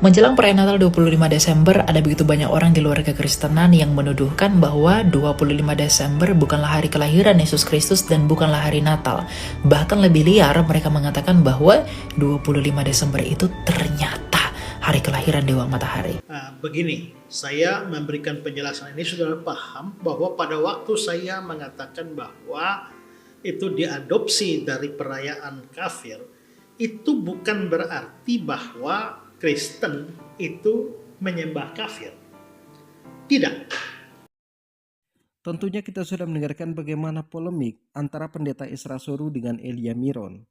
Menjelang perayaan Natal 25 Desember, ada begitu banyak orang di luar kekristenan yang menuduhkan bahwa 25 Desember bukanlah hari kelahiran Yesus Kristus dan bukanlah hari Natal. Bahkan lebih liar, mereka mengatakan bahwa 25 Desember itu ternyata hari kelahiran Dewa Matahari. Begini, saya memberikan penjelasan ini sudah paham bahwa pada waktu saya mengatakan bahwa itu diadopsi dari perayaan kafir, itu bukan berarti bahwa Kristen itu menyembah kafir. Tidak. Tentunya kita sudah mendengarkan bagaimana polemik antara Pendeta Ezra Soru dengan Elia Miron.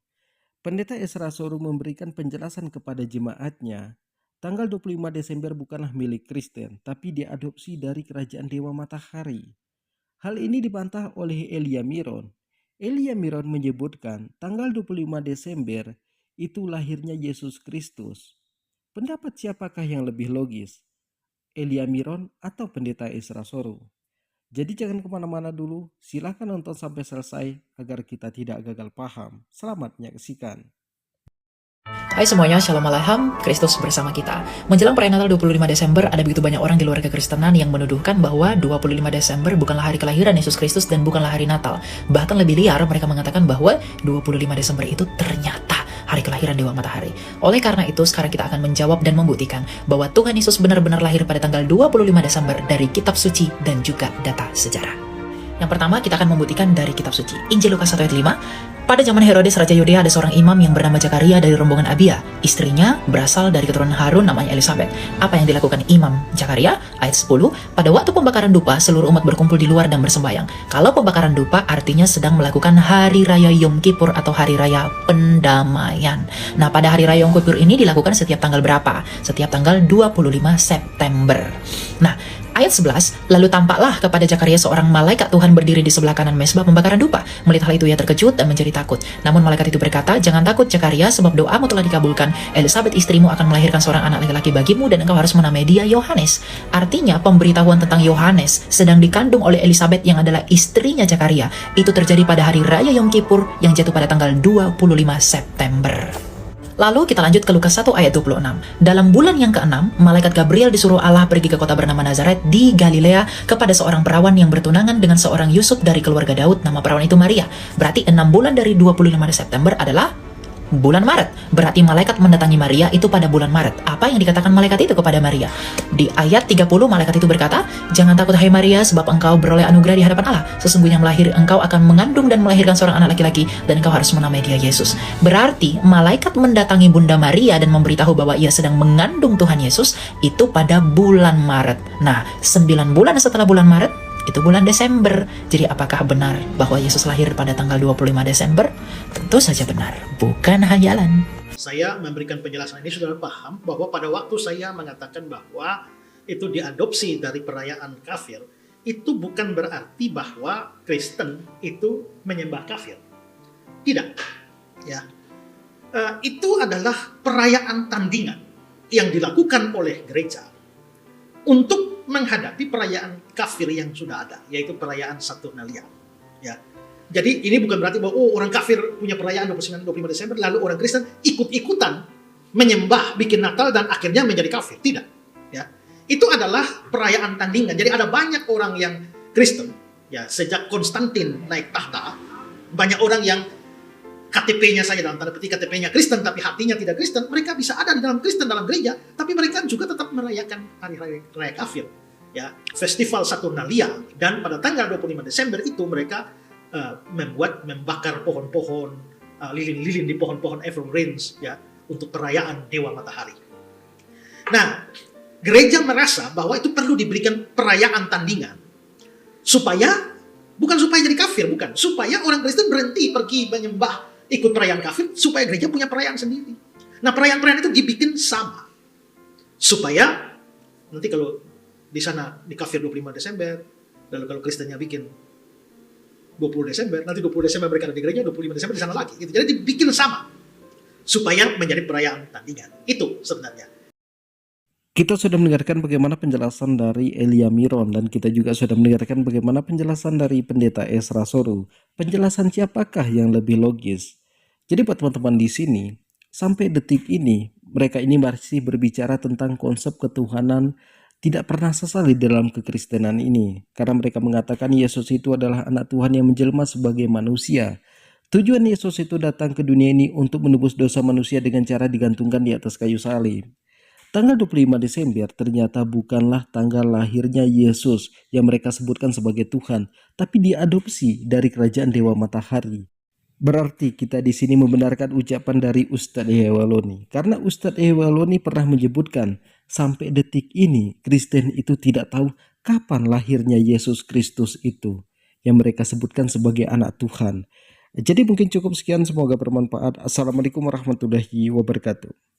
Pendeta Ezra Soru memberikan penjelasan kepada jemaatnya, tanggal 25 Desember bukanlah milik Kristen, tapi diadopsi dari kerajaan Dewa Matahari. Hal ini dibantah oleh Elia Miron. Elia Miron menyebutkan tanggal 25 Desember itu lahirnya Yesus Kristus. Pendapat siapakah yang lebih logis? Elia Miron atau Pendeta Ezra Soru? Jadi jangan kemana-mana dulu, silahkan nonton sampai selesai agar kita tidak gagal paham. Selamat menyaksikan. Hai semuanya, Shalom Alaikum, Kristus bersama kita. Menjelang perayaan Natal 25 Desember, ada begitu banyak orang di luar kekristenan yang menuduhkan bahwa 25 Desember bukanlah hari kelahiran Yesus Kristus dan bukanlah hari Natal. Bahkan lebih liar, mereka mengatakan bahwa 25 Desember itu ternyata hari kelahiran Dewa Matahari. Oleh karena itu, sekarang kita akan menjawab dan membuktikan bahwa Tuhan Yesus benar-benar lahir pada tanggal 25 Desember dari kitab suci dan juga data sejarah. Yang pertama, kita akan membuktikan dari kitab suci. Injil Lukas 1 ayat 5. Pada zaman Herodes Raja Yudea ada seorang imam yang bernama Zakaria dari rombongan Abia. Istrinya berasal dari keturunan Harun namanya Elisabet. Apa yang dilakukan Imam Zakaria? Ayat 10. Pada waktu pembakaran dupa, seluruh umat berkumpul di luar dan bersembahyang. Kalau pembakaran dupa artinya sedang melakukan hari raya Yom Kippur atau hari raya pendamaian. Nah, pada hari raya Yom Kippur ini dilakukan setiap tanggal berapa? Setiap tanggal 25 September. Nah, ayat 11, lalu tampaklah kepada Zakaria seorang malaikat Tuhan berdiri di sebelah kanan mezbah pembakaran dupa. Melihat hal itu ia terkejut dan menjadi takut. Namun malaikat itu berkata, jangan takut Zakaria, sebab doamu telah dikabulkan. Elisabet istrimu akan melahirkan seorang anak laki-laki bagimu dan engkau harus menamai dia Yohanes. Artinya pemberitahuan tentang Yohanes sedang dikandung oleh Elisabet yang adalah istrinya Zakaria. Itu terjadi pada hari raya Yom Kippur yang jatuh pada tanggal 25 September. Lalu kita lanjut ke Lukas 1 ayat 26. Dalam bulan yang ke-6, malaikat Gabriel disuruh Allah pergi ke kota bernama Nazaret di Galilea kepada seorang perawan yang bertunangan dengan seorang Yusuf dari keluarga Daud. Nama perawan itu Maria. Berarti 6 bulan dari 25 September adalah bulan Maret. Berarti malaikat mendatangi Maria itu pada bulan Maret. Apa yang dikatakan malaikat itu kepada Maria? Di ayat 30 malaikat itu berkata, jangan takut hai Maria, sebab engkau beroleh anugerah di hadapan Allah. Sesungguhnya melahir engkau akan mengandung dan melahirkan seorang anak laki-laki dan engkau harus menamai dia Yesus. Berarti malaikat mendatangi Bunda Maria dan memberitahu bahwa ia sedang mengandung Tuhan Yesus itu pada bulan Maret. Nah, 9 bulan setelah bulan Maret itu bulan Desember. Jadi apakah benar bahwa Yesus lahir pada tanggal 25 Desember? Tentu saja benar, bukan hayalan. Saya memberikan penjelasan ini sudah paham bahwa pada waktu saya mengatakan bahwa itu diadopsi dari perayaan kafir, itu bukan berarti bahwa Kristen itu menyembah kafir. Tidak. Ya. Itu adalah perayaan tandingan yang dilakukan oleh gereja untuk menghadapi perayaan kafir yang sudah ada, yaitu perayaan Saturnalia. Ya. Jadi ini bukan berarti bahwa orang kafir punya perayaan 25 Desember, lalu orang Kristen ikut-ikutan menyembah, bikin Natal dan akhirnya menjadi kafir. Tidak. Ya. Itu adalah perayaan tandingan. Jadi ada banyak orang yang Kristen, ya, sejak Konstantin naik tahta, banyak orang yang KTP-nya saja dalam tanda petik KTP-nya Kristen tapi hatinya tidak Kristen. Mereka bisa ada di dalam Kristen dalam gereja, tapi mereka juga tetap merayakan hari raya kafir, ya, festival Saturnalia. Dan pada tanggal 25 Desember itu mereka membakar pohon-pohon, lilin-lilin di pohon-pohon evergreens, ya, untuk perayaan Dewa Matahari. Nah, gereja merasa bahwa itu perlu diberikan perayaan tandingan supaya bukan supaya jadi kafir, bukan, supaya orang Kristen berhenti pergi menyembah ikut perayaan kafir, supaya gereja punya perayaan sendiri. Nah, perayaan-perayaan itu dibikin sama supaya nanti kalau di sana di kafir 25 Desember, lalu kalau Kristennya bikin 20 Desember, nanti 20 Desember mereka ada di gereja, 25 Desember di sana lagi gitu. Jadi dibikin sama supaya menjadi perayaan tandingan. Itu sebenarnya. Kita sudah mendengarkan bagaimana penjelasan dari Elia Miron dan kita juga sudah mendengarkan bagaimana penjelasan dari Pendeta Ezra Soru. Penjelasan siapakah yang lebih logis? Jadi buat teman-teman di sini, sampai detik ini Mereka ini masih berbicara tentang konsep ketuhanan tidak pernah sesal di dalam kekristenan ini, karena mereka mengatakan Yesus itu adalah anak Tuhan yang menjelma sebagai manusia. Tujuan Yesus itu datang ke dunia ini untuk menebus dosa manusia dengan cara digantungkan di atas kayu salib. Tanggal 25 Desember ternyata bukanlah tanggal lahirnya Yesus yang mereka sebutkan sebagai Tuhan, tapi diadopsi dari kerajaan Dewa Matahari. Berarti kita di sini membenarkan ucapan dari Ustadz Ehewaloni, karena Ustadz Ehewaloni pernah menyebutkan sampai detik ini Kristen itu tidak tahu kapan lahirnya Yesus Kristus itu yang mereka sebutkan sebagai anak Tuhan. Jadi mungkin cukup sekian, semoga bermanfaat. Assalamualaikum warahmatullahi wabarakatuh.